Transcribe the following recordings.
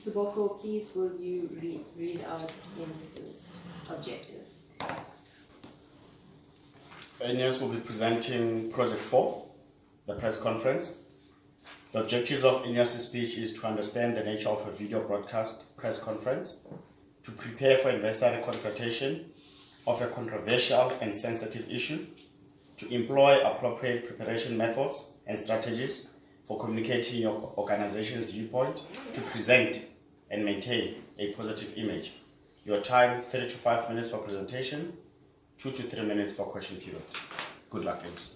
Tebogo, please will you read out Enias's objectives? Enias will be presenting Project 4, the press conference. The objective of Enias' speech is to understand the nature of a video broadcast press conference, to prepare for adversary confrontation of a controversial and sensitive issue, to employ appropriate preparation methods and strategies for communicating your organization's viewpoint, to present and maintain a positive image. Your time, 3 to 5 minutes for presentation, 2 to 3 minutes for question period. Good luck, Enias.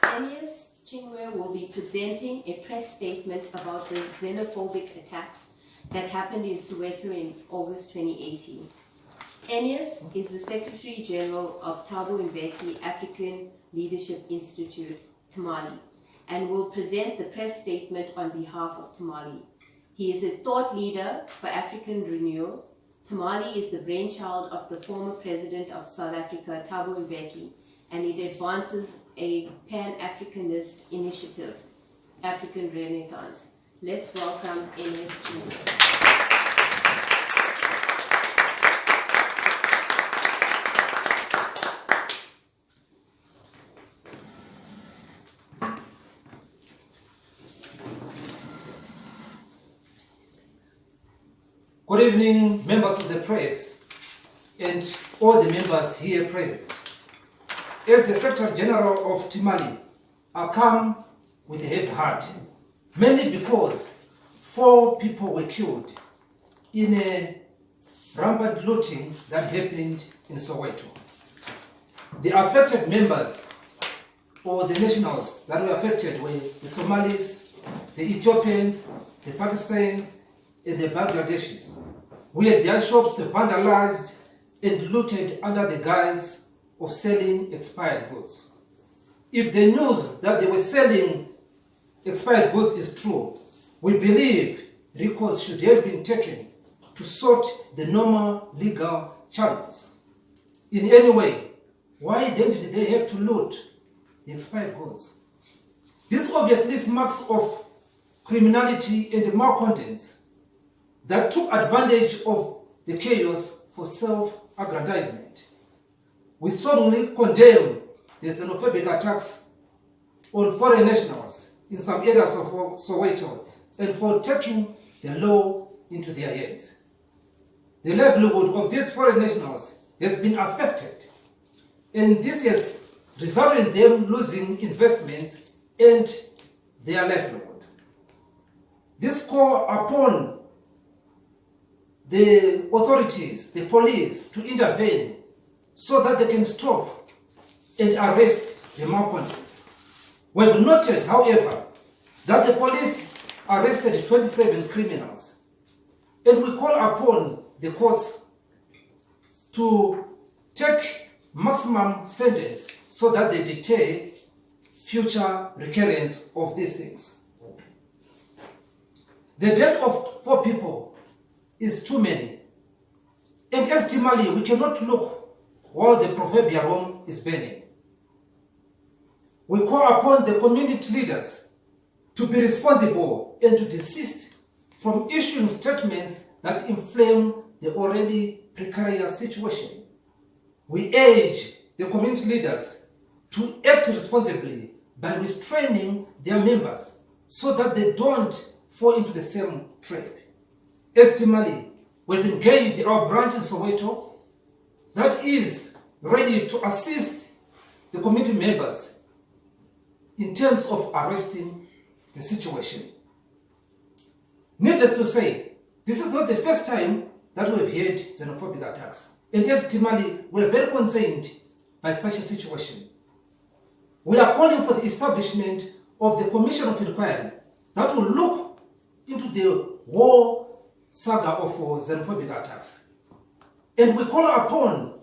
Enias Chingwe will be presenting a press statement about the xenophobic attacks that happened in Soweto in August 2018. Enias is the Secretary General of Thabo Mbeki African Leadership Institute, Tamale, and will present the press statement on behalf of Tamale. He is a thought leader for African renewal. Tamale is the brainchild of the former President of South Africa, Thabo Mbeki, and it advances a Pan-Africanist initiative, African Renaissance. Let's welcome Enias Chingwe. Good evening, members of the press and all the members here present. As the Secretary General of Tamale, I come with a heavy heart, mainly because 4 people were killed in a rampant looting that happened in Soweto. The affected members or the nationals that were affected were the Somalis, the Ethiopians, the Pakistanis, and the Bangladeshis, who had their shops vandalized and looted under the guise of selling expired goods. If the news that they were selling expired goods is true, we believe recourse should have been taken to sort the normal legal channels. In any way, why then did they have to loot the expired goods? This obviously marks of criminality and malcontents that took advantage of the chaos for self-aggrandizement. We strongly condemn the xenophobic attacks on foreign nationals in some areas of Soweto and for taking the law into their hands. The livelihood of these foreign nationals has been affected, and this has resulted in them losing investments and their livelihood. This call upon the authorities, the police, to intervene so that they can stop and arrest the malcontents. We have noted, however, that the police arrested 27 criminals, and we call upon the courts to take maximum sentence so that they deter future recurrence of these things. The death of 4 people is too many. And as Tamale, we cannot look while the proverbial Rome is burning. We call upon the community leaders to be responsible and to desist from issuing statements that inflame the already precarious situation. We urge the community leaders to act responsibly by restraining their members so that they don't fall into the same trap. As Tamale, we've engaged our branch in Soweto that is ready to assist the community members in terms of arresting the situation. Needless to say, this is not the first time that we've had xenophobic attacks. And as Tamale, we are very concerned by such a situation. We are calling for the establishment of the Commission of Inquiry that will look into the war saga of xenophobic attacks. And we call upon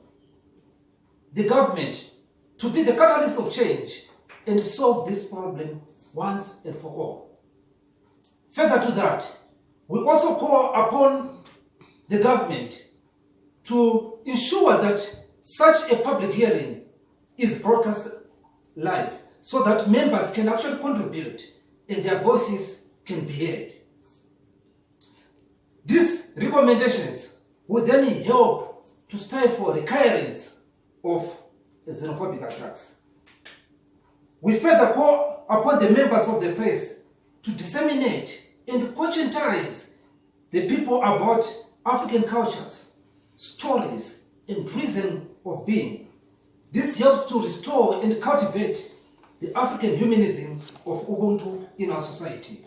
the government to be the catalyst of change and solve this problem once and for all. Further to that, we also call upon the government to ensure that such a public hearing is broadcast live so that members can actually contribute and their voices can be heard. These recommendations would then help to stifle recurrence of xenophobic attacks. We further call upon the members of the press to disseminate and conscientize the people about African cultures, stories, and reason of being. This helps to restore and cultivate the African humanism of Ubuntu in our society.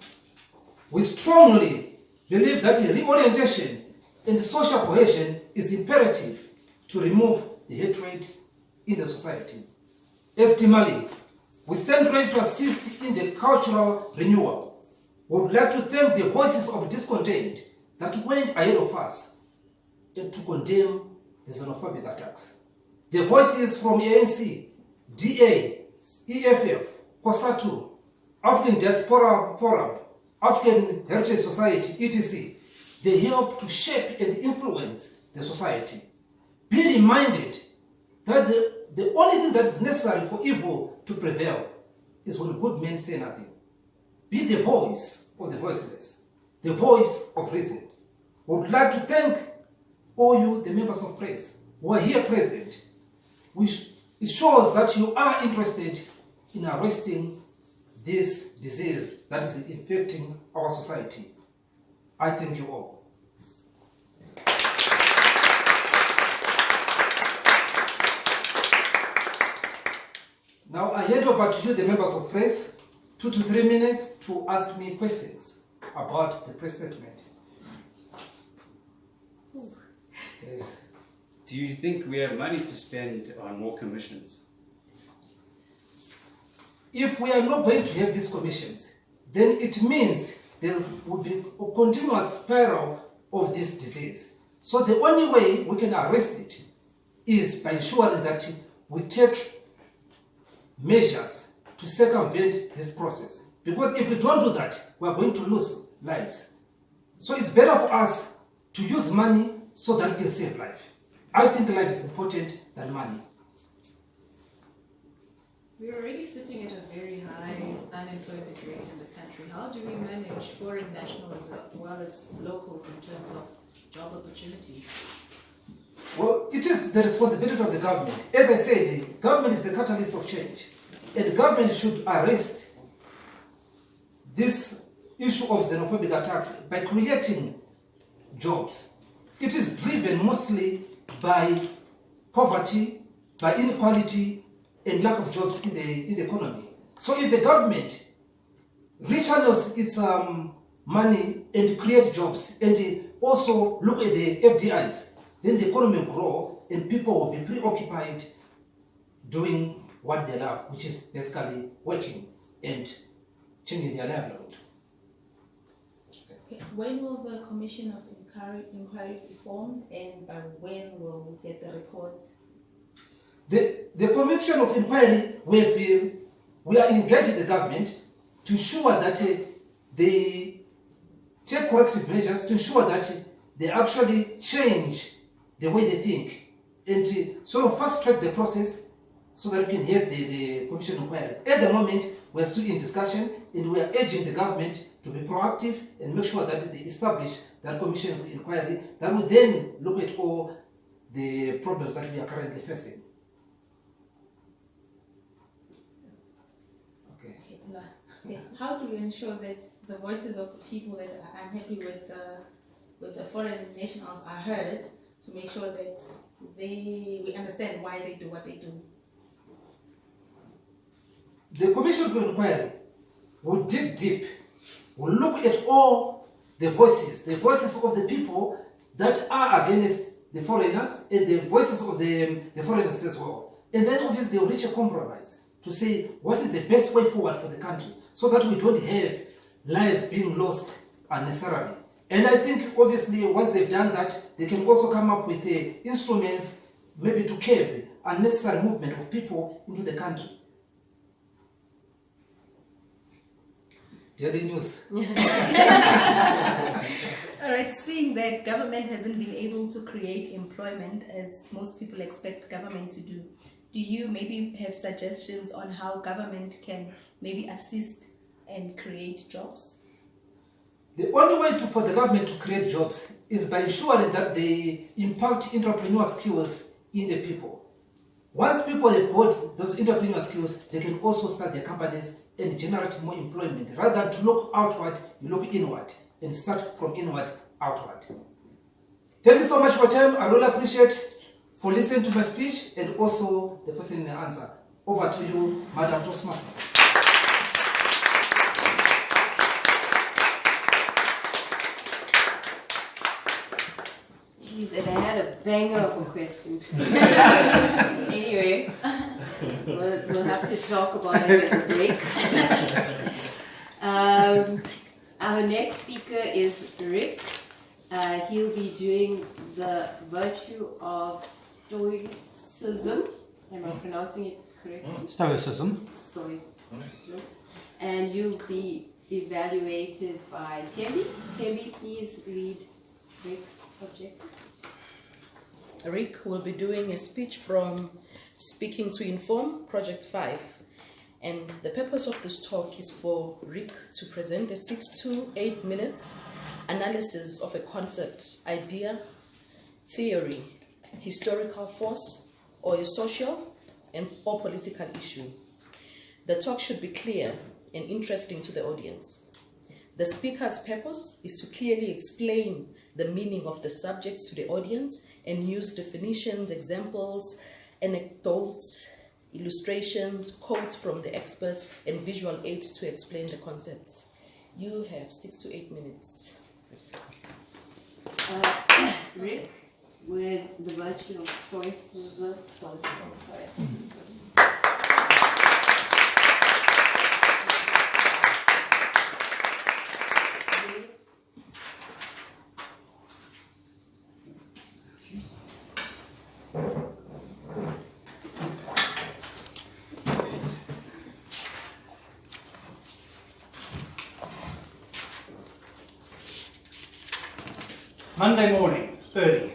We strongly believe that a reorientation and social cohesion is imperative to remove the hatred in the society. As Timali, we stand ready to assist in the cultural renewal. We would like to thank the voices of discontent that went ahead of us and to condemn the xenophobic attacks. The voices from ANC, DA, EFF, COSATU, African Diaspora Forum, African Heritage Society, etc. They help to shape and influence the society. Be reminded that the only thing that is necessary for evil to prevail is when good men say nothing. Be the voice of the voiceless, the voice of reason. We would like to thank all you, the members of press, who are here present. It shows that you are interested in arresting this disease that is infecting our society. I thank you all. Now I hand over to you, the members of press, 2 to 3 minutes to ask me questions about the press statement. Yes. Do you think we have money to spend on more commissions? If we are not going to have these commissions, then it means there will be a continuous spiral of this disease. So the only way we can arrest it is by ensuring that we take measures to circumvent this process. Because if we don't do that, we are going to lose lives. So it's better for us to use money so that we can save life. I think life is important than money. We're already sitting at a very high unemployment rate in the country. How do we manage foreign nationals as well as locals in terms of job opportunities? Well, it is the responsibility of the government. As I said, the government is the catalyst of change. And the government should arrest this issue of xenophobic attacks by creating jobs. It is driven mostly by poverty, by inequality, and lack of jobs in the economy. So if the government rechannels its money and create jobs and also look at the FDIs, then the economy will grow and people will be preoccupied doing what they love, which is basically working and changing their livelihood. Okay. When will the Commission of Inquiry be formed, and by when will we get the report? The Commission of Inquiry, we are engaging the government to ensure that they take corrective measures to ensure that they actually change the way they think and to sort of fast track the process so that we can have the Commission of Inquiry. At the moment, we are still in discussion and we are urging the government to be proactive and make sure that they establish that Commission of Inquiry that will then look at all the problems that we are currently facing. Okay. How do we ensure that the voices of the people that are unhappy with the foreign nationals are heard, to make sure that we understand why they do what they do? The Commission of Inquiry will dig deep, will look at all the voices of the people that are against the foreigners and the voices of the foreigners as well. And then obviously they will reach a compromise to say what is the best way forward for the country so that we don't have lives being lost unnecessarily. And I think obviously once they've done that, they can also come up with instruments maybe to curb unnecessary movement of people into the country. Daily news. All right, seeing that government hasn't been able to create employment as most people expect government to do, do you maybe have suggestions on how government can maybe assist and create jobs? The only way for the government to create jobs is by ensuring that they impart entrepreneurial skills in the people. Once people have got those entrepreneurial skills, they can also start their companies and generate more employment. Rather than to look outward, you look inward and start from inward outward. Thank you so much for your time. I really appreciate for listening to my speech and also the question and answer. Over to you, Madam Toastmaster. Jeez, and I had a banger of a question. Anyway, we'll have to talk about it at the break. Our next speaker is Rick. He'll be doing the virtue of Stoicism. Am I pronouncing it correctly? Stoicism. Stoicism. And you'll be evaluated by Thembi. Thembi, please read Rick's objective. Rick will be doing a speech from Speaking to Inform, Project 5. And the purpose of this talk is for Rick to present a 6 to 8 minutes analysis of a concept, idea, theory, historical force, or a social or political issue. The talk should be clear and interesting to the audience. The speaker's purpose is to clearly explain the meaning of the subjects to the audience and use definitions, examples, anecdotes, illustrations, quotes from the experts, and visual aids to explain the concepts. You have 6 to 8 minutes. Rick, with the virtue of Stoicism, Monday morning, early.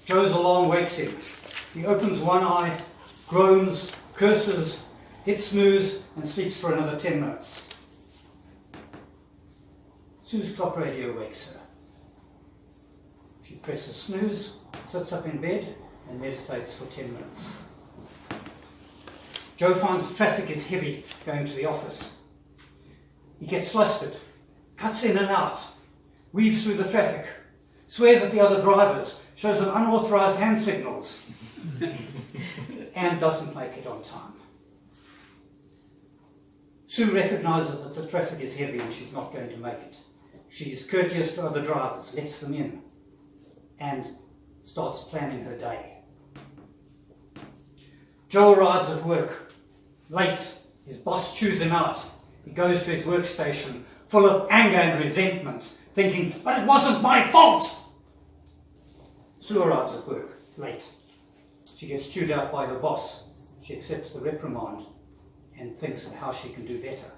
Joe's alarm wakes him. He opens one eye, groans, curses, hits snooze, and sleeps for another 10 minutes. Sue's clock radio wakes her. She presses snooze, sits up in bed, and meditates for 10 minutes. Joe finds the traffic is heavy going to the office. He gets flustered, cuts in and out, weaves through the traffic, swears at the other drivers, shows them unauthorised hand signals, and doesn't make it on time. Sue recognises that the traffic is heavy and she's not going to make it. She's courteous to other drivers, lets them in, and starts planning her day. Joe arrives at work, late. His boss chews him out. He goes to his workstation, full of anger and resentment, thinking, but it wasn't my fault! Sue arrives at work, late. She gets chewed out by her boss. She accepts the reprimand and thinks of how she can do better.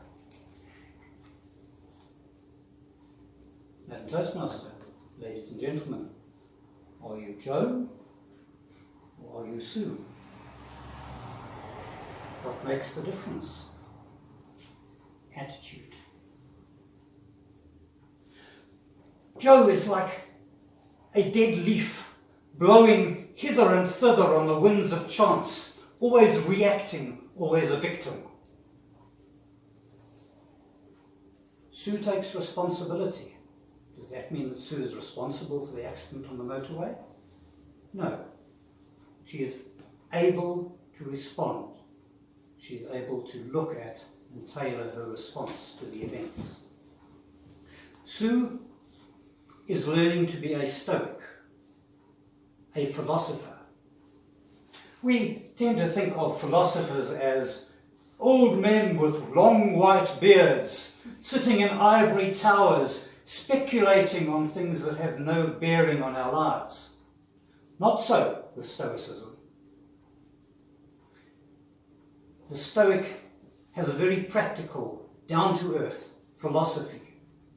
Madam Toastmaster, ladies and gentlemen, are you Joe or are you Sue? What makes the difference? Attitude. Joe is like a dead leaf, blowing hither and thither on the winds of chance, always reacting, always a victim. Sue takes responsibility. Does that mean that Sue is responsible for the accident on the motorway? No. She is able to respond. She's able to look at and tailor her response to the events. Sue is learning to be a Stoic, a philosopher. We tend to think of philosophers as old men with long white beards, sitting in ivory towers, speculating on things that have no bearing on our lives. Not so with Stoicism. The Stoic has a very practical, down-to-earth philosophy,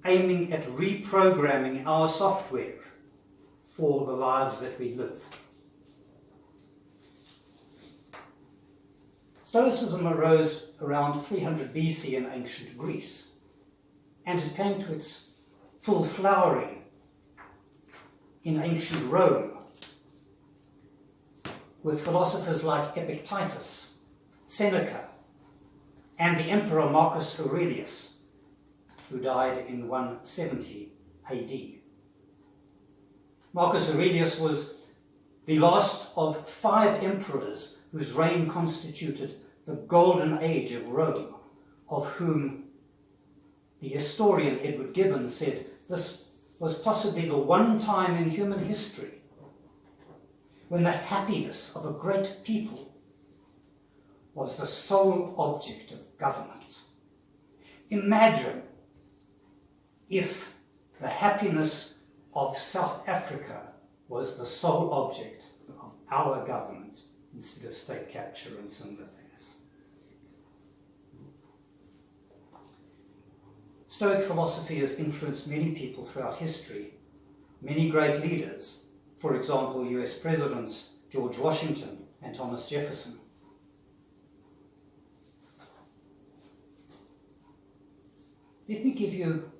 aiming at reprogramming our software for the lives that we live. Stoicism arose around 300 BC in ancient Greece, and it came to its full flowering in ancient Rome, with philosophers like Epictetus, Seneca, and the Emperor Marcus Aurelius, who died in 170 AD. Marcus Aurelius was the last of 5 emperors whose reign constituted the golden age of Rome, of whom the historian Edward Gibbon said this was possibly the one time in human history when the happiness of a great people was the sole object of government. Imagine if the happiness of South Africa was the sole object of our government instead of state capture and similar things. Stoic philosophy has influenced many people throughout history, many great leaders, for example, US Presidents George Washington and Thomas Jefferson. Let me give you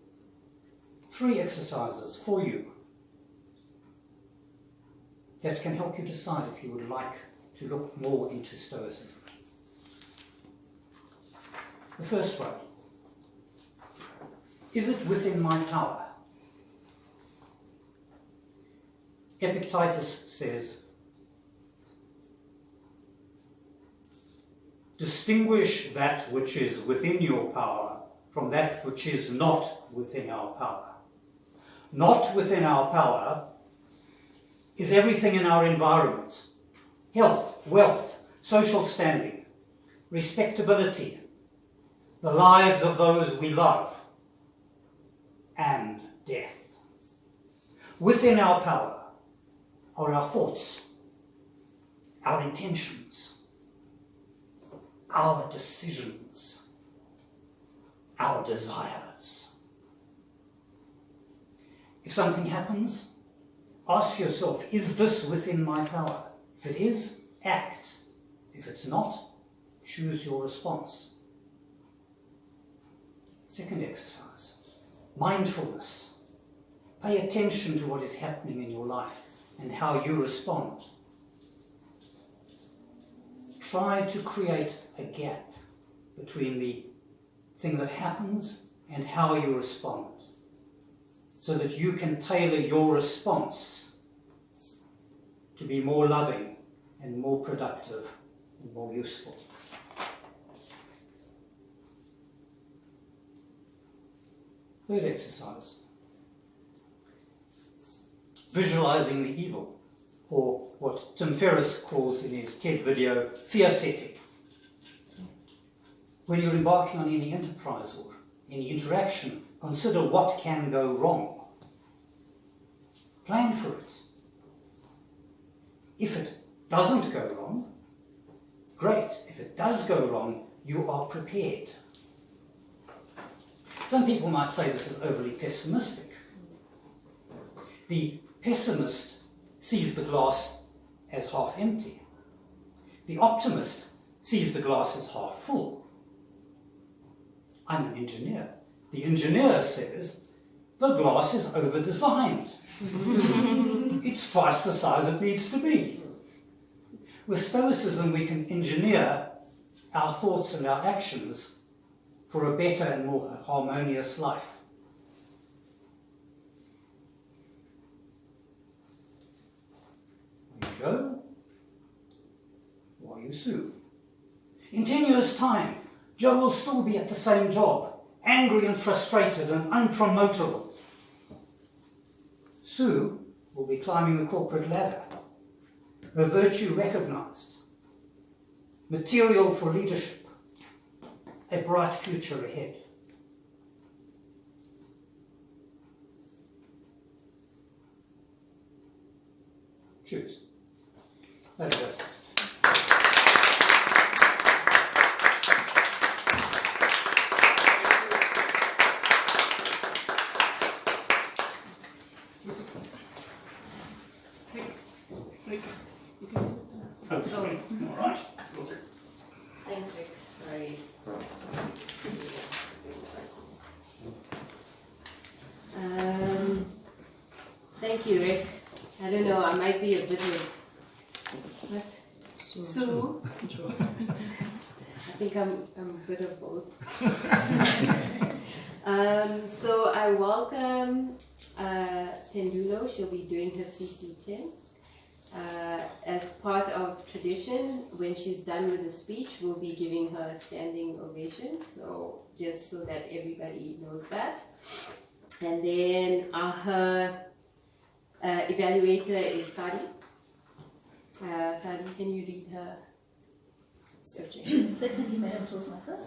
3 exercises for you that can help you decide if you would like to look more into Stoicism. The first one: is it within my power? Epictetus says, distinguish that which is within your power from that which is not within our power. Not within our power is everything in our environment: health, wealth, social standing, respectability, the lives of those we love, and death. Within our power are our thoughts, our intentions, our decisions, our desires. If something happens, ask yourself, is this within my power? If it is, act. If it's not, choose your response. Second exercise: mindfulness. Pay attention to what is happening in your life and how you respond. Try to create a gap between the thing that happens and how you respond, so that you can tailor your response to be more loving and more productive and more useful. Third exercise: visualizing the evil, or what Tim Ferriss calls in his TED video, fear setting. When you're embarking on any enterprise or any interaction, consider what can go wrong. Plan for it. If it doesn't go wrong, great. If it does go wrong, you are prepared. Some people might say this is overly pessimistic. The pessimist sees the glass as half empty. The optimist sees the glass as half full. I'm an engineer. The engineer says the glass is over-designed. It's twice the size it needs to be. With Stoicism, we can engineer our thoughts and our actions for a better and more harmonious life. Are you Joe? Or are you Sue? In 10 years' time, Joe will still be at the same job, angry and frustrated and unpromotable. Sue will be climbing the corporate ladder, her virtue recognized, material for leadership, a bright future ahead. Choose. Let's go first. All right. Thank Thank you, Rick. I don't know, I might be a bit of what? Sue. I think I'm a bit of both. So I welcome Mpendulo. She'll be doing her CC10. As part of tradition, when she's done with the speech, we'll be giving her a standing ovation. So just so that everybody knows that. And then her evaluator is Fadi. Fadi, can you read her subject? Certainly, Madam Toastmasters.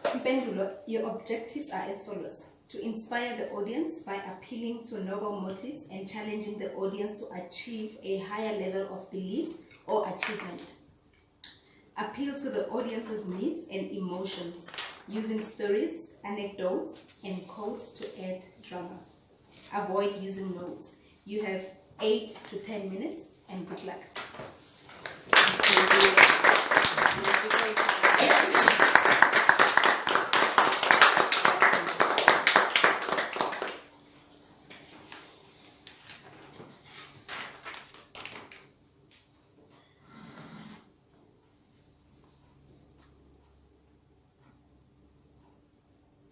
Mpendulo, your objectives are as follows: to inspire the audience by appealing to noble motives and challenging the audience to achieve a higher level of beliefs or achievement. Appeal to the audience's needs and emotions using stories, anecdotes, and quotes to add drama. Avoid using notes. You have 8 to 10 minutes, and good luck.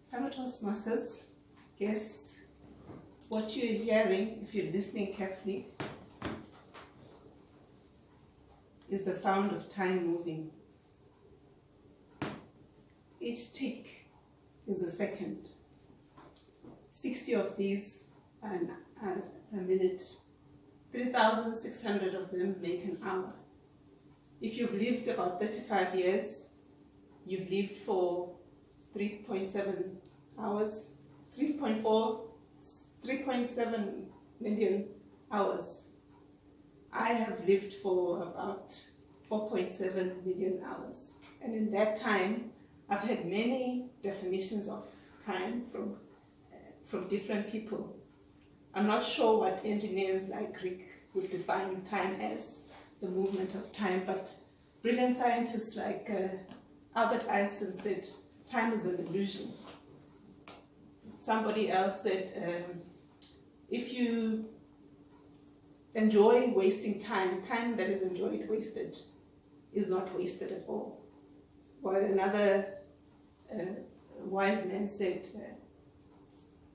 Fellow Toastmasters, guests, what you're hearing, if you're listening carefully, is the sound of time moving. Each tick is a second. 60 of these are a minute. 3,600 of them make an hour. If you've lived about 35 years, you've lived for 3.7 hours, 3.7 million hours. I have lived for about 4.7 million hours. And in that time, I've had many definitions of time from different people. I'm not sure what engineers like Rick would define time as, the movement of time, but brilliant scientists like Albert Einstein said, time is an illusion. Somebody else said, if you enjoy wasting time, time that is enjoyed wasted is not wasted at all. While another wise man said,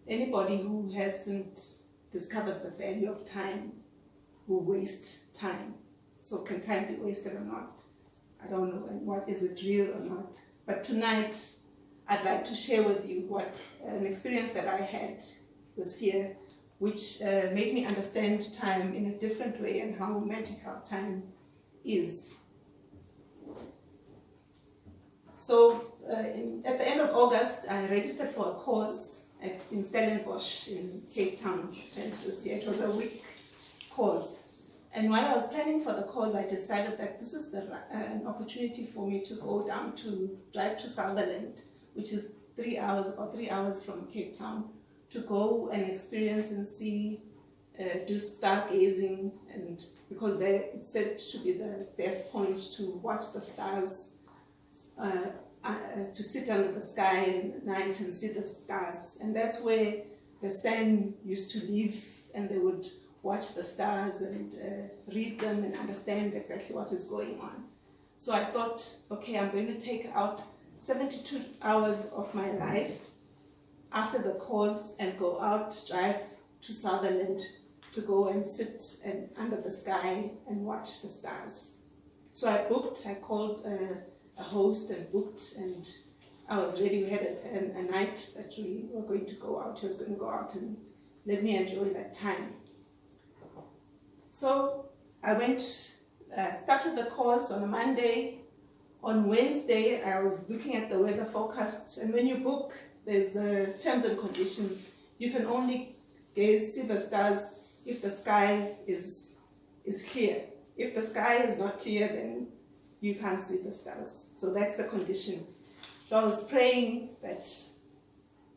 anybody who hasn't discovered the value of time will waste time. So can time be wasted or not? I don't know, and what is it real or not? But tonight, I'd like to share with you what an experience that I had this year, which made me understand time in a different way and how magical time is. So at the end of August, I registered for a course in Stellenbosch in Cape Town this year. It was a week course. And while I was planning for the course, I decided that this is an opportunity for me to go down to drive to Sutherland, which is about 3 hours from Cape Town, to go and experience and see, do stargazing, and because it's said to be the best point to watch the stars, to sit under the sky at night and see the stars. And that's where the San used to live, and they would watch the stars and read them and understand exactly what is going on. So I thought, okay, I'm going to take out 72 hours of my life after the course and go out, drive to Sutherland to go and sit under the sky and watch the stars. So I called a host and booked, and I was ready. We had a night that we were going to go out. He was going to go out and let me enjoy that time. So I went, started the course on a Monday. On Wednesday, I was looking at the weather forecast, and when you book, there's terms and conditions. You can only see the stars if the sky is clear. If the sky is not clear, then you can't see the stars. So that's the condition. So I was praying that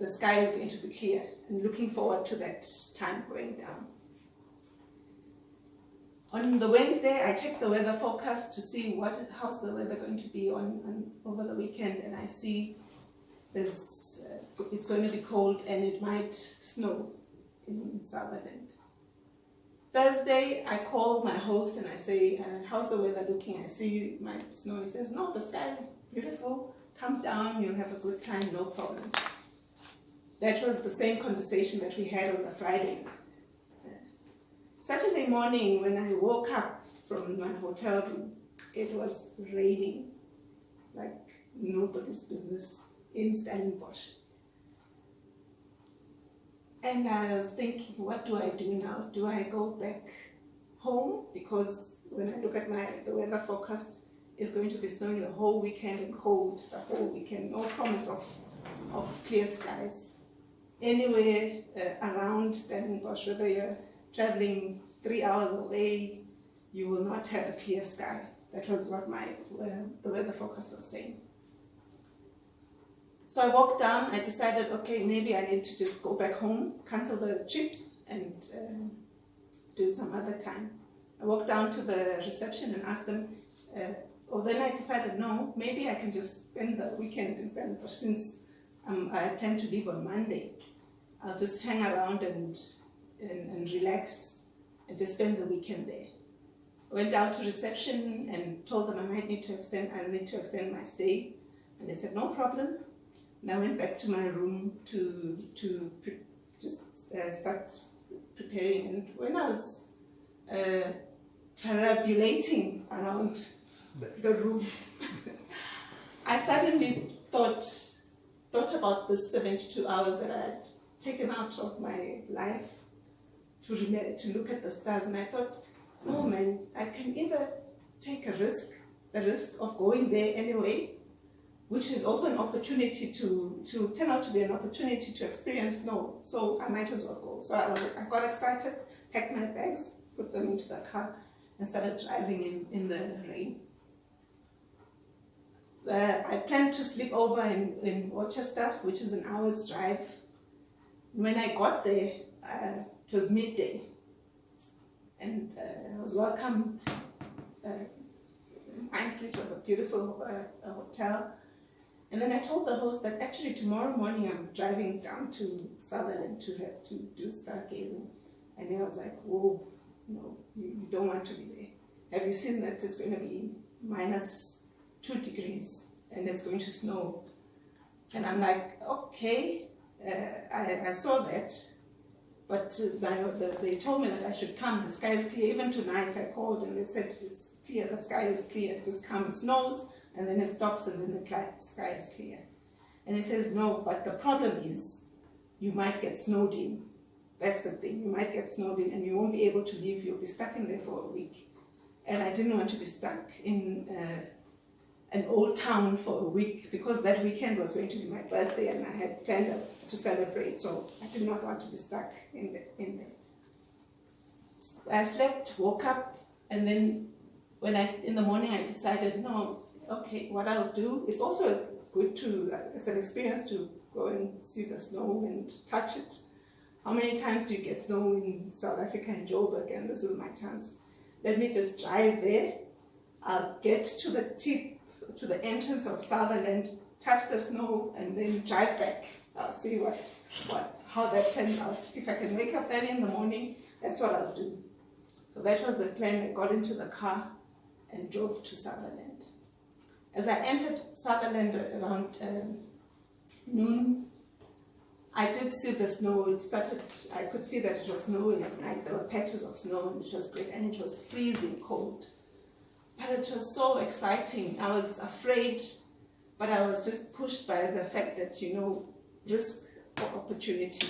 the sky is going to be clear and looking forward to that time going down. On the Wednesday, I checked the weather forecast to see how's the weather going to be over the weekend, and I see it's going to be cold and it might snow in Sutherland. Thursday, I call my host and I say, how's the weather looking? I see my snow. He says, no, the sky is beautiful. Come down, you'll have a good time, no problem. That was the same conversation that we had on the Friday. Saturday morning, when I woke up from my hotel room, it was raining like nobody's business in Stellenbosch. And I was thinking, what do I do now? Do I go back home? Because when I look at the weather forecast, it's going to be snowing the whole weekend and cold the whole weekend. No promise of clear skies. Anywhere around Stellenbosch, whether you're traveling 3 hours away, you will not have a clear sky. That was what the weather forecast was saying. So I walked down, I decided, okay, maybe I need to just go back home, cancel the trip, and do it some other time. I walked down to the reception and asked them, then I decided, no, maybe I can just spend the weekend in Stellenbosch since I plan to leave on Monday. I'll just hang around and relax and just spend the weekend there. I went down to reception and told them I need to extend my stay. And they said, no problem. And I went back to my room to start preparing. And when I was perambulating around the room, I suddenly thought about the 72 hours that I had taken out of my life to look at the stars. And I thought, no man, I can either take a risk, the risk of going there anyway, which is also an opportunity to turn out to be an opportunity to experience snow. So I might as well go. So I got excited, packed my bags, put them into the car, and started driving in the rain. I planned to sleep over in Worcester, which is an hour's drive. When I got there, it was midday, and I was welcomed nicely. It was a beautiful hotel. And then I told the host that actually tomorrow morning I'm driving down to Sutherland to do stargazing. And he was like, whoa, no, you don't want to be there. Have you seen that it's going to be -2 degrees and it's going to snow? And I'm like, okay, I saw that, but they told me that I should come. The sky is clear. Even tonight I called and they said it's clear, the sky is clear, just come. It snows and then it stops and then the sky is clear. And he says, no, but the problem is you might get snowed in. That's the thing, you might get snowed in and you won't be able to leave. You'll be stuck in there for a week. And I didn't want to be stuck in an old town for a week because that weekend was going to be my birthday and I had planned to celebrate, so I did not want to be stuck in there. I slept, woke up, and then in the morning I decided, no, okay, what I'll do, it's also good it's an experience to go and see the snow and touch it. How many times do you get snow in South Africa and Joburg? And this is my chance. Let me just drive there. I'll get to the tip, to the entrance of Sutherland, touch the snow, and then drive back. I'll see how that turns out. If I can wake up early in the morning, that's what I'll do. So that was the plan. I got into the car and drove to Sutherland. As I entered Sutherland around noon, I did see the snow. I could see that it was snowing at night. There were patches of snow, which was great, and it was freezing cold. But it was so exciting. I was afraid, but I was just pushed by the fact that, risk or opportunity.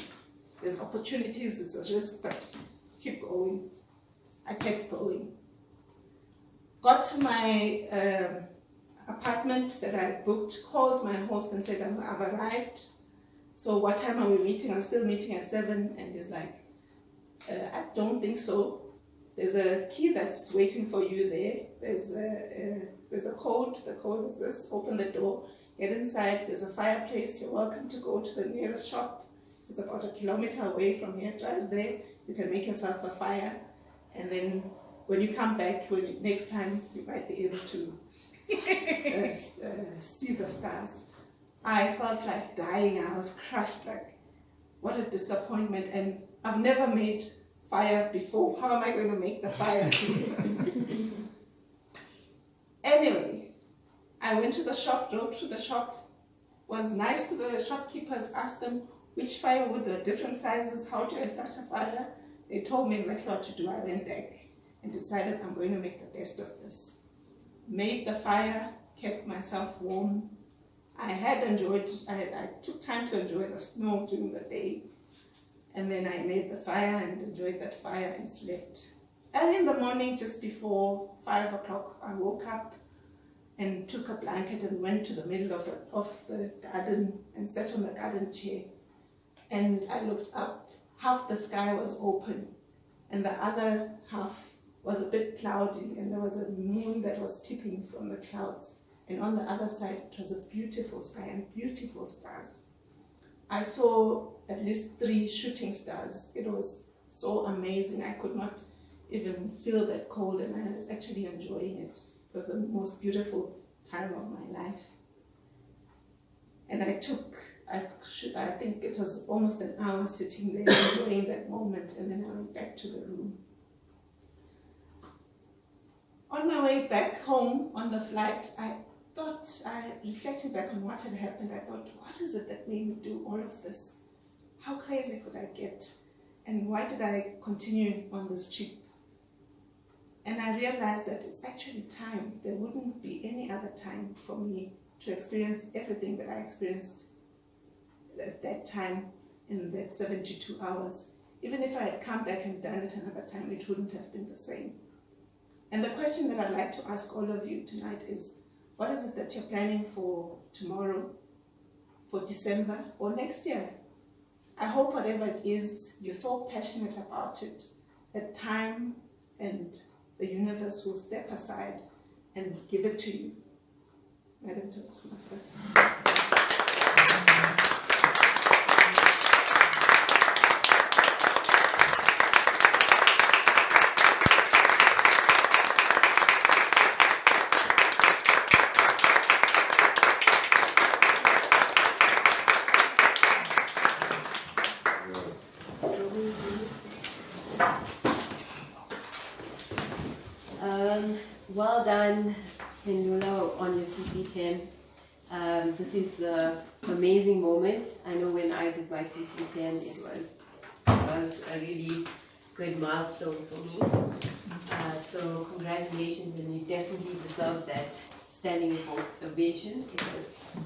There's opportunities, it's a risk, but keep going. I kept going. Got to my apartment that I booked, called my host and said, I've arrived. So what time are we meeting? I'm still meeting at 7, and he's like, I don't think so. There's a key that's waiting for you there. There's a code. The code is this. Open the door. Get inside. There's a fireplace. You're welcome to go to the nearest shop. It's about 1 kilometer away from here. Drive there. You can make yourself a fire. And then when you come back, next time, you might be able to see the stars. I felt like dying. I was crushed. Like, what a disappointment. And I've never made fire before. How am I going to make the fire? Anyway, I went to the shop, drove to the shop, was nice to the shopkeepers, asked them which firewood, the different sizes, how do I start a fire? They told me exactly what to do. I went back and decided I'm going to make the best of this. Made the fire, kept myself warm. I took time to enjoy the snow during the day. And then I made the fire and enjoyed that fire and slept. And in the morning, just before 5 o'clock, I woke up and took a blanket and went to the middle of the garden and sat on the garden chair. And I looked up. Half the sky was open and the other half was a bit cloudy, and there was a moon that was peeping from the clouds. And on the other side, it was a beautiful sky and beautiful stars. I saw at least 3 shooting stars. It was so amazing. I could not even feel that cold, and I was actually enjoying it. It was the most beautiful time of my life. And I think it was almost an hour sitting there enjoying that moment, and then I went back to the room. On my way back home on the flight, I reflected back on what had happened. I thought, what is it that made me do all of this? How crazy could I get? And why did I continue on this trip? And I realized that it's actually time. There wouldn't be any other time for me to experience everything that I experienced at that time in that 72 hours. Even if I had come back and done it another time, it wouldn't have been the same. And the question that I'd like to ask all of you tonight is, what is it that you're planning for tomorrow, for December, or next year? I hope whatever it is, you're so passionate about it, that time and the universe will step aside and give it to you. Madam Toastmaster. Well done, Mpendulo, on your CC10. This is an amazing moment. I know when I did my CC10, it was a really good milestone for me. So congratulations, and you definitely deserve that standing ovation, because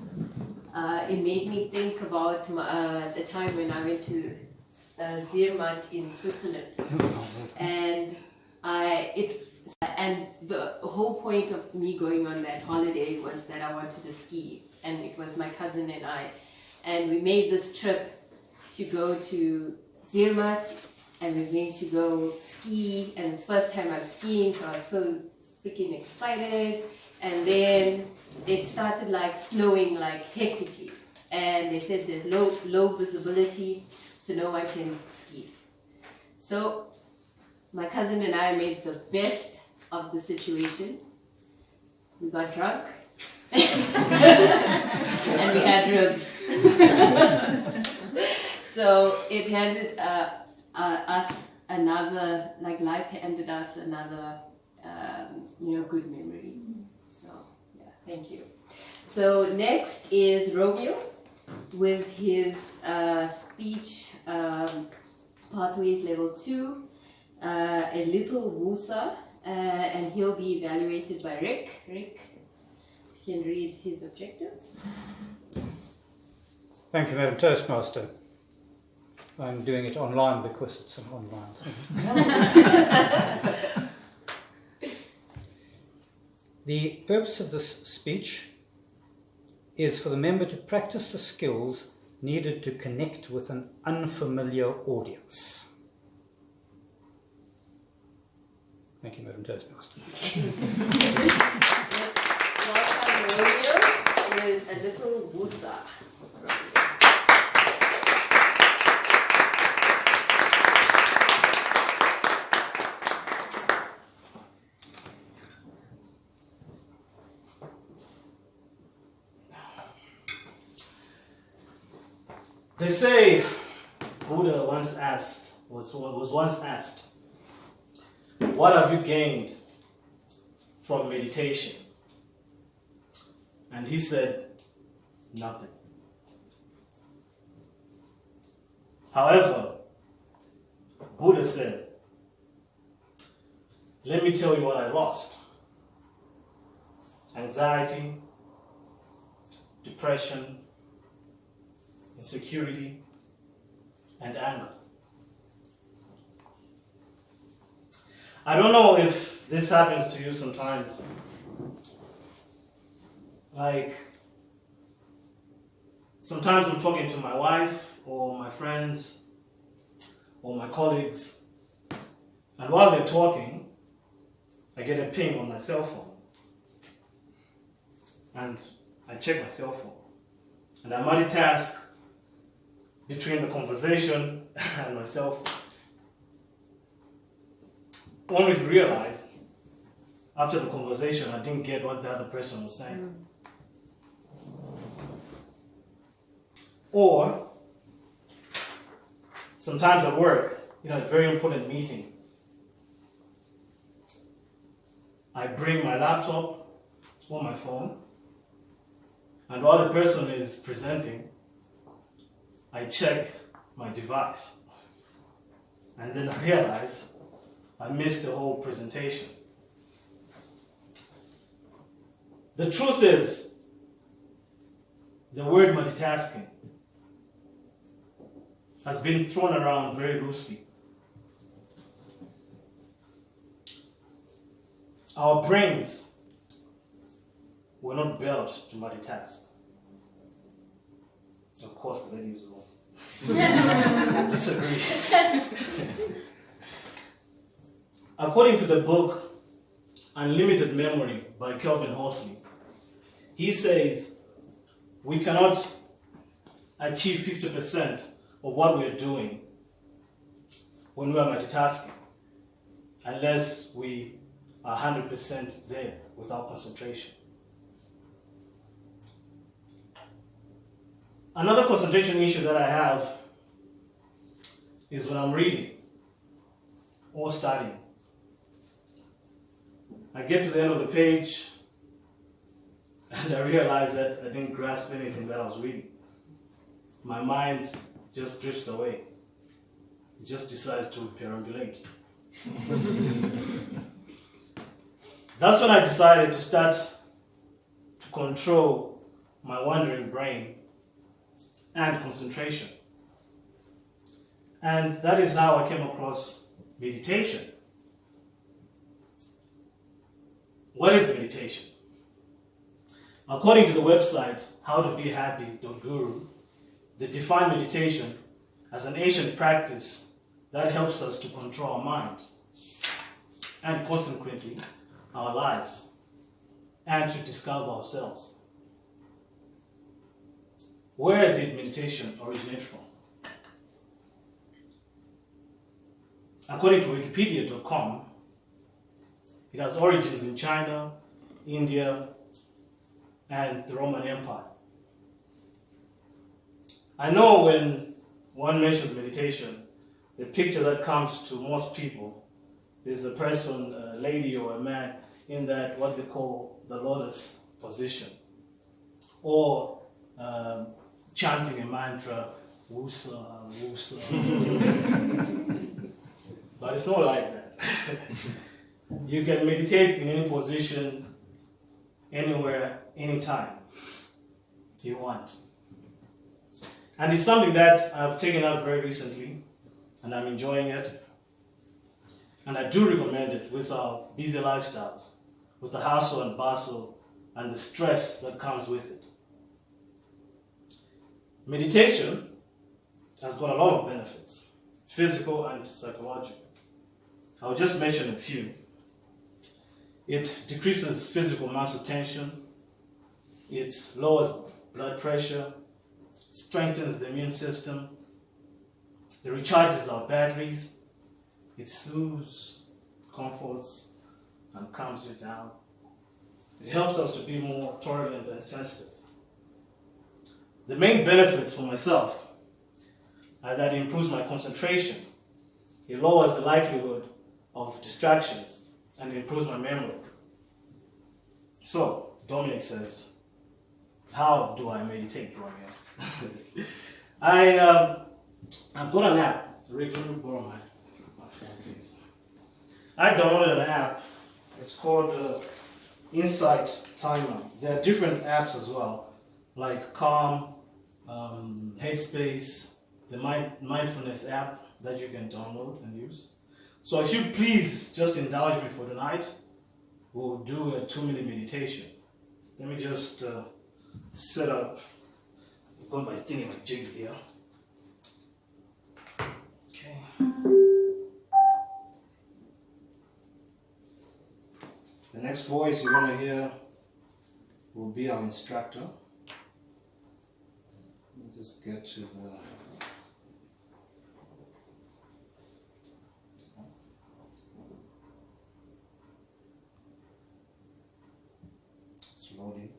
it made me think about the time when I went to Zermatt in Switzerland, and the whole point of me going on that holiday was that I wanted to ski, and it was my cousin and I, and we made this trip to go to Zermatt, and we're going to go ski, and it's the first time I'm skiing, so I was so freaking excited. And then it started like snowing like hectically, and they said there's low visibility, so no one can ski. So my cousin and I made the best of the situation. We got drunk and we had ribs. So it handed us another, like life handed us another, good memory. So yeah, thank you. So next is Romeo with his speech, Pathways Level 2, a Little Woo Sah, and he'll be evaluated by Rick. Rick, you can read his objectives. Thank you, Madam Toastmaster. I'm doing it online because it's an online thing. The purpose of this speech is for the member to practice the skills needed to connect with an unfamiliar audience. Thank you, Madam Toastmaster. Let's welcome Romeo with a Little Woo Sah. They say Buddha once asked, was once asked, "What have you gained from meditation?" And he said, "Nothing." However, Buddha said, "Let me tell you what I lost. Anxiety, depression, insecurity, and anger." I don't know if this happens to you sometimes. Like, sometimes I'm talking to my wife or my friends or my colleagues, and while they're talking, I get a ping on my cell phone. And I check my cell phone. And I multitask between the conversation and my cell phone. Only to realize, after the conversation, I didn't get what the other person was saying. Or, sometimes at work, a very important meeting, I bring my laptop or my phone, and while the person is presenting, I check my device. And then I realize I missed the whole presentation. The truth is, the word multitasking has been thrown around very loosely. Our brains were not built to multitask. Of course, the ladies will disagree. According to the book Unlimited Memory by Kelvin Horsley, he says we cannot achieve 50% of what we're doing when we are multitasking unless we are 100% there with our concentration. Another concentration issue that I have is when I'm reading or studying. I get to the end of the page and I realize that I didn't grasp anything that I was reading. My mind just drifts away. It just decides to perambulate. That's when I decided to start to control my wandering brain and concentration. And that is how I came across meditation. What is meditation? According to the website howtobehappy.guru, they define meditation as an ancient practice that helps us to control our mind and consequently our lives and to discover ourselves. Where did meditation originate from? According to Wikipedia.com, it has origins in China, India, and the Roman Empire. I know when one mentions meditation, the picture that comes to most people is a person, a lady or a man, in that what they call the lotus position, or chanting a mantra, Woo Sah, Woo Sah. But it's not like that. You can meditate in any position, anywhere, anytime you want. And it's something that I've taken up very recently, and I'm enjoying it. And I do recommend it with our busy lifestyles, with the hustle and bustle and the stress that comes with it. Meditation has got a lot of benefits, physical and psychological. I'll just mention a few. It decreases physical muscle tension, it lowers blood pressure, strengthens the immune system, it recharges our batteries, it soothes, comforts, and calms you down. It helps us to be more tolerant and sensitive. The main benefits for myself are that it improves my concentration It lowers the likelihood of distractions and improves my memory. So, Dominic says, how do I meditate, Romeo? I've got an app. Rick, let me borrow my phone, please. I downloaded an app. It's called Insight Timer. There are different apps as well, like Calm, Headspace, the mindfulness app that you can download and use. So if you please just indulge me for tonight, we'll do a 2-minute meditation. Let me just set up. I've got my thing in my jig here. Okay. The next voice you're going to hear will be our instructor. Let me just get to the... It's loading.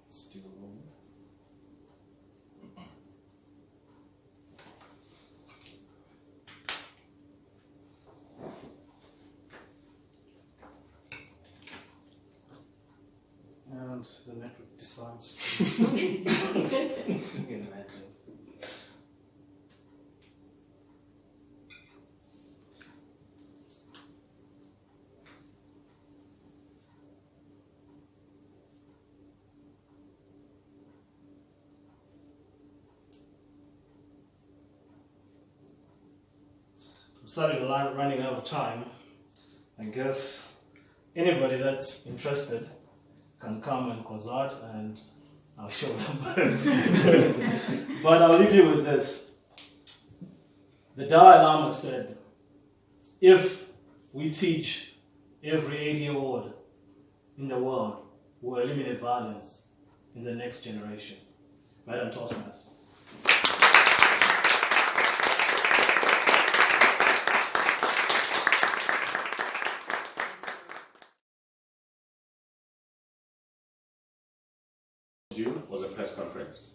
Still loading. And the network decides to... You can imagine. I'm starting running out of time. I guess anybody that's interested can come and consult and I'll show them. But I'll leave you with this. The Dalai Lama said, if we teach every 8-year-old in the world, we'll eliminate violence in the next generation. Madam Toastmaster. Was a press conference.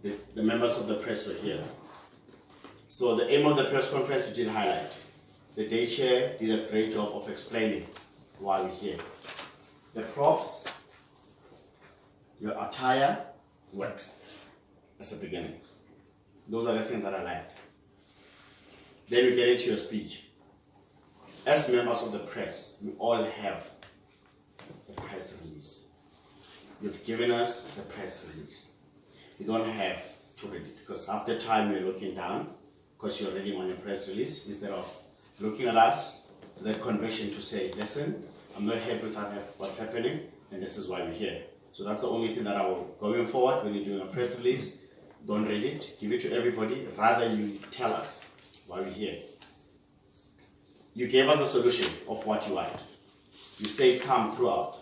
The members of the press were here. So the aim of the press conference we did highlight. The day chair did a great job of explaining why we're here. The props, your attire works as a beginning. Those are the things that I liked. Then we get into your speech. As members of the press, we all have a press release. You've given us the press release. You don't have to read it because after time you're looking down because you're reading on your press release instead of looking at us, that conviction to say, listen, I'm not happy with what's happening and this is why we're here. So that's the only thing that I will, going forward, when you're doing a press release, don't read it, give it to everybody, rather you tell us why we're here. You gave us the solution of what you want. You stayed calm throughout.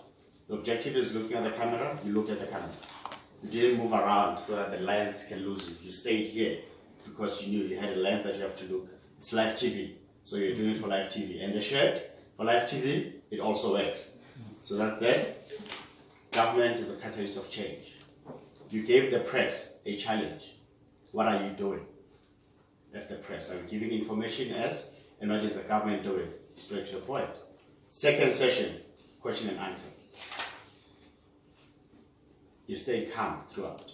The objective is looking at the camera, you looked at the camera. You didn't move around so that the lens can lose you. You stayed here because you knew you had a lens that you have to look. It's live TV, so you're doing it for live TV. And the shirt, for live TV, it also works. So that's that. Government is a catalyst of change. You gave the press a challenge. What are you doing as the press? Are you giving information as, and what is the government doing? Straight to the point. Second session, question and answer. You stayed calm throughout.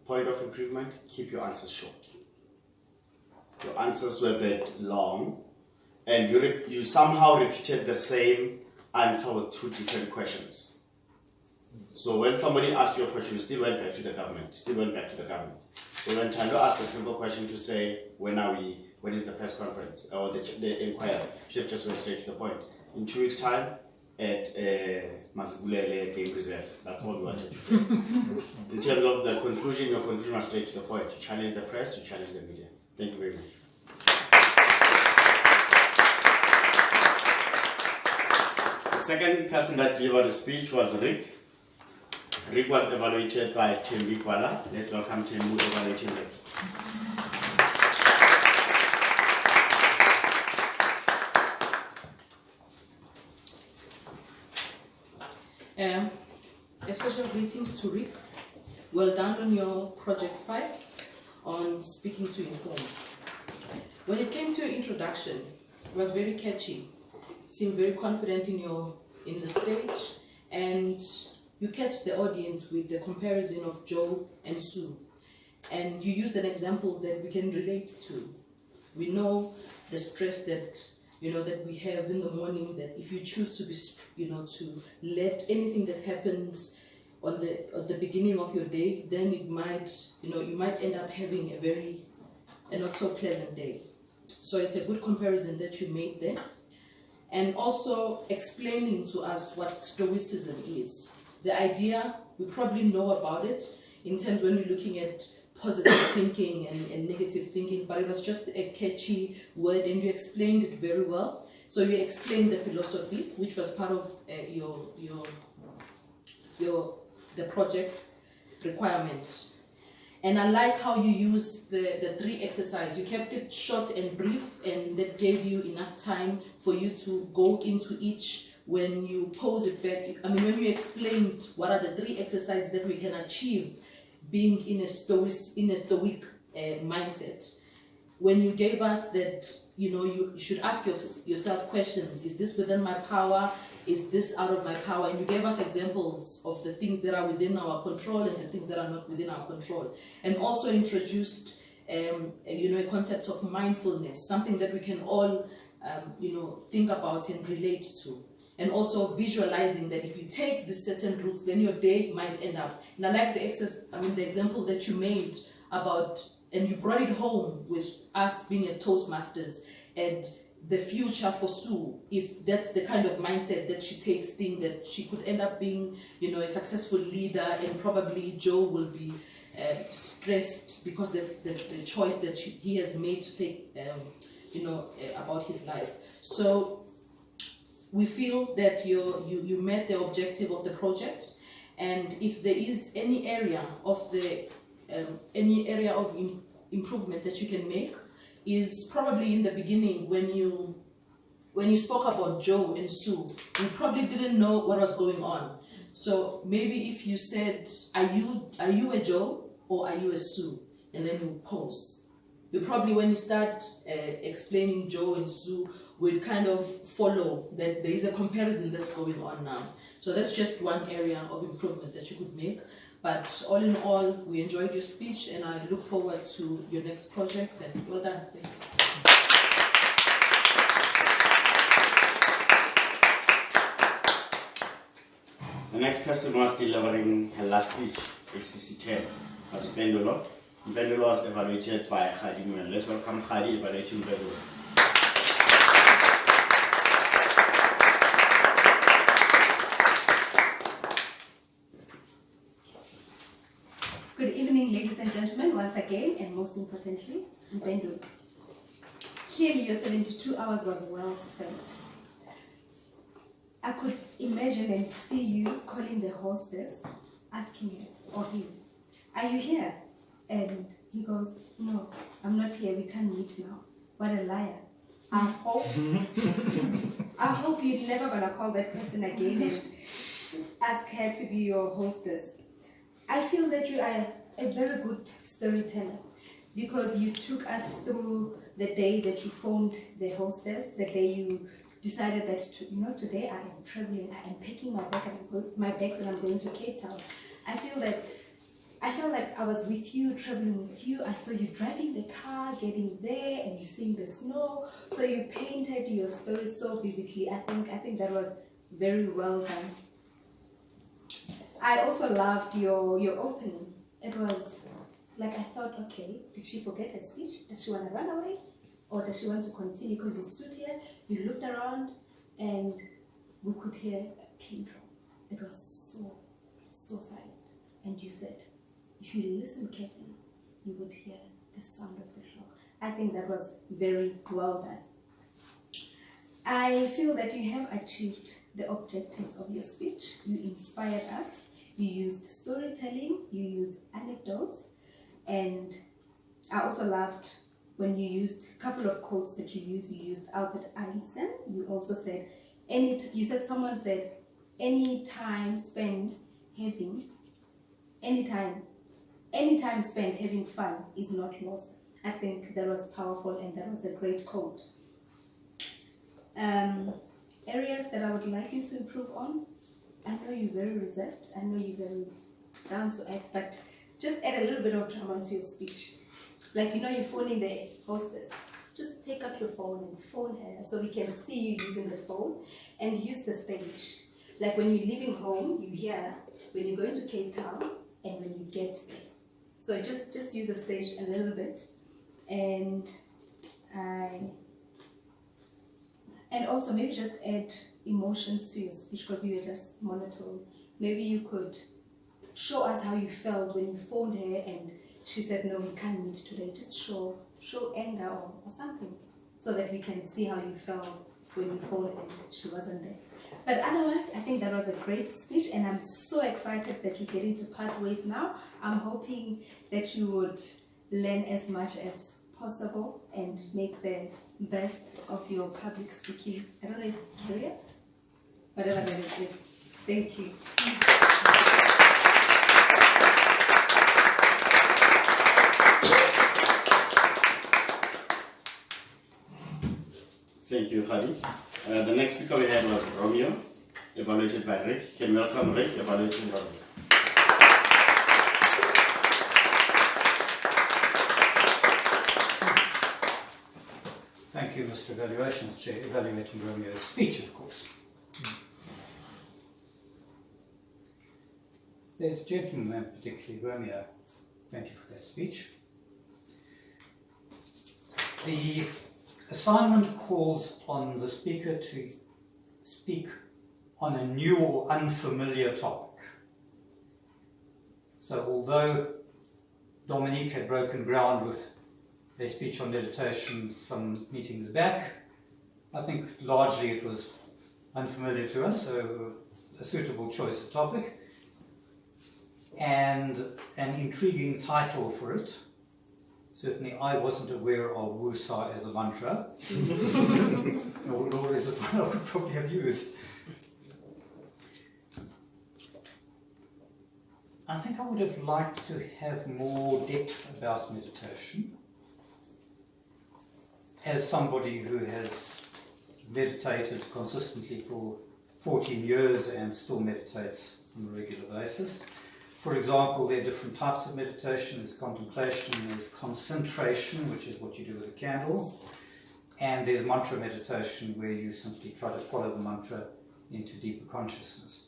Point of improvement, keep your answers short. Your answers were a bit long, and you somehow repeated the same answer with 2 different questions. So when somebody asked you a question, you still went back to the government. So when Tando asked a simple question to say, when is the press conference, or the inquiry, you should have just went straight to the point. In 2 weeks' time, at Mazibulele Game Reserve. That's what we wanted to do. In terms of the conclusion, your conclusion was straight to the point. You challenge the press, you challenge the media. Thank you very much. The second person that delivered the speech was Rick. Rick was evaluated by Thembi Gwala. Let's welcome Thembi evaluating Rick. A special greetings to Rick well done on your project 5 on speaking to inform. When it came to your introduction, it was very catchy. Seemed very confident in the stage, and you catch the audience with the comparison of Joe and Sue. And you used an example that we can relate to. We know the stress that that we have in the morning, that if you choose to be, to let anything that happens at the beginning of your day, then it might, you might end up having a not so pleasant day. So it's a good comparison that you made there. And also explaining to us what Stoicism is. The idea, we probably know about it in terms when we're looking at positive thinking and negative thinking, but it was just a catchy word and you explained it very well. So you explained the philosophy, which was part of the project requirement. And I like how you used the 3 exercises. You kept it short and brief, and that gave you enough time for you to go into each when you pose it back. I mean, when you explained what are the 3 exercises that we can achieve being in a stoic mindset. When you gave us that, you should ask yourself questions. Is this within my power? Is this out of my power? And you gave us examples of the things that are within our control and the things that are not within our control. And also introduced, a concept of mindfulness, something that we can all, think about and relate to. And also visualizing that if you take the certain routes, then your day might end up. And I like the example that you made about, and you brought it home with us being a Toastmasters and the future for Sue, if that's the kind of mindset that she takes, thing that she could end up being, a successful leader, and probably Joe will be stressed because the choice that he has made to take, about his life. So we feel that you met the objective of the project, and if there is any area of improvement that you can make, is probably in the beginning when you spoke about Joe and Sue, you probably didn't know what was going on. So maybe if you said, are you a Joe or are you a Sue? And then you pause. You probably, when you start explaining Joe and Sue, will kind of follow that there is a comparison that's going on now. So that's just one area of improvement that you could make. But all in all, we enjoyed your speech, and I look forward to your next project, and well done. Thanks. The next person was delivering her last speech, ACC10, was Mpendulo. Mpendulo was evaluated by Gadifele. Let's welcome Gadifele evaluating Mpendulo. Good evening, ladies and gentlemen, once again, and most importantly, Mpendulo. Clearly, your 72 hours was well spent. I could imagine and see you calling the hostess, asking her or him, "Are you here?" And he goes, "No, I'm not here. We can't meet now." What a liar! I hope you're never gonna call that person again and ask her to be your hostess. I feel that you are a very good storyteller because you took us through the day that you phoned the hostess, the day you decided that today I am traveling, I am packing my bags and I'm going to Cape Town. I felt like I was with you, traveling with you. I saw you driving the car, getting there, and you seeing the snow. So you painted your story so vividly. I think that was very well done. I also loved your opening. It was like I thought, okay, did she forget her speech? Does she want to run away? Or does she want to continue? Because you stood here, you looked around, and we could hear a pin drop. It was so silent. And you said, if you listen carefully, you would hear the sound of the clock. I think that was very well done. I feel that you have achieved the objectives of your speech. You inspired us. You used storytelling. You used anecdotes. And I also loved when you used a couple of quotes that you used Albert Einstein. You also said, someone said, any time spent having, any time any time spent having fun is not lost. I think that was powerful and that was a great quote. Areas that I would like you to improve on. I know you're very reserved. I know you're very down to earth, but just add a little bit of drama to your speech. Like, you're phoning the hostess. Just take out your phone and phone her so we can see you using the phone, and use the stage. Like when you're leaving home, you hear when you're going to Cape Town and when you get there. So just use the stage a little bit, and also maybe just add emotions to your speech, because you were just monotone. Maybe you could show us how you felt when you phoned her and she said, no, we can't meet today. Just show anger or something, so that we can see how you felt when you phoned and she wasn't there. But otherwise, I think that was a great speech, and I'm so excited that you're getting to pathways now. I'm hoping that you would learn as much as possible and make the best of your public speaking. I don't know if it's career, whatever that it is. Thank you. Thank you, Khadi. The next speaker we had was Romeo, evaluated by Rick. Can we welcome Rick, evaluating Romeo. Thank you, Mr. Evaluations Chair, evaluating Romeo's speech, of course. There's a gentleman, particularly Romeo. Thank you for that speech. The assignment calls on the speaker to speak on a new or unfamiliar topic. So although Dominique had broken ground with a speech on meditation some meetings back, I think largely it was unfamiliar to us, so a suitable choice of topic and an intriguing title for it. Certainly I wasn't aware of Woo Sah as a mantra, nor is it one I would probably have used. I think I would have liked to have more depth about meditation. As somebody who has meditated consistently for 14 years and still meditates on a regular basis. For example, there are different types of meditation. There's contemplation, there's concentration, which is what you do with a candle, and there's mantra meditation, where you simply try to follow the mantra into deeper consciousness.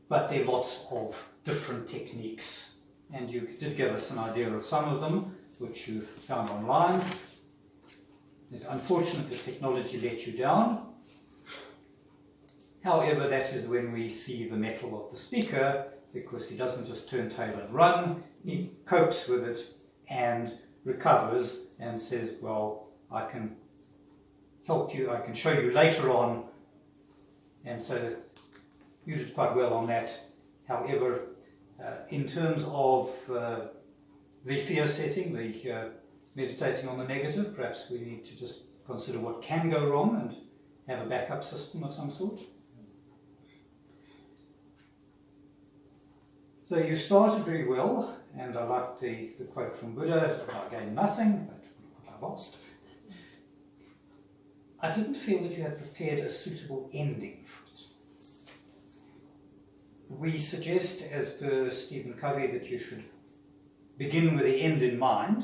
But there are lots of different techniques, and you did give us an idea of some of them, which you found online. It's unfortunate that technology let you down. However, that is when we see the mettle of the speaker, because he doesn't just turn tail and run, he copes with it and recovers and says, well, I can help you, I can show you later on. And so you did quite well on that. However, in terms of the fear setting, the meditating on the negative, perhaps we need to just consider what can go wrong and have a backup system of some sort. So you started very well, and I like the quote from Buddha, I gained nothing, but I lost. I didn't feel that you had prepared a suitable ending for it. We suggest, as per Stephen Covey, that you should begin with the end in mind.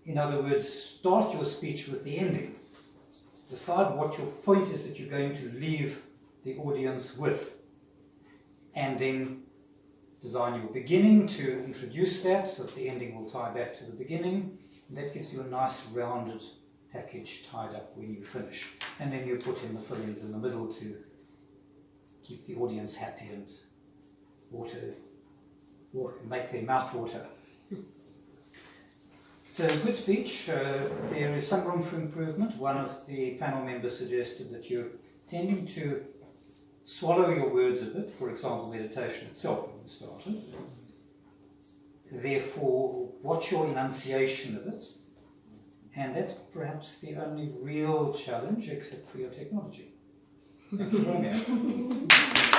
In other words, start your speech with the ending. Decide what your point is that you're going to leave the audience with, and then design your beginning to introduce that, so that the ending will tie back to the beginning. And that gives you a nice rounded package tied up when you finish. And then you put in the fillings in the middle to keep the audience happy and make their mouth water. So good speech. There is some room for improvement. One of the panel members suggested that you're tending to swallow your words a bit, for example, meditation itself when you started. Therefore, watch your enunciation of it, and that's perhaps the only real challenge, except for your technology. Thank you, Romeo.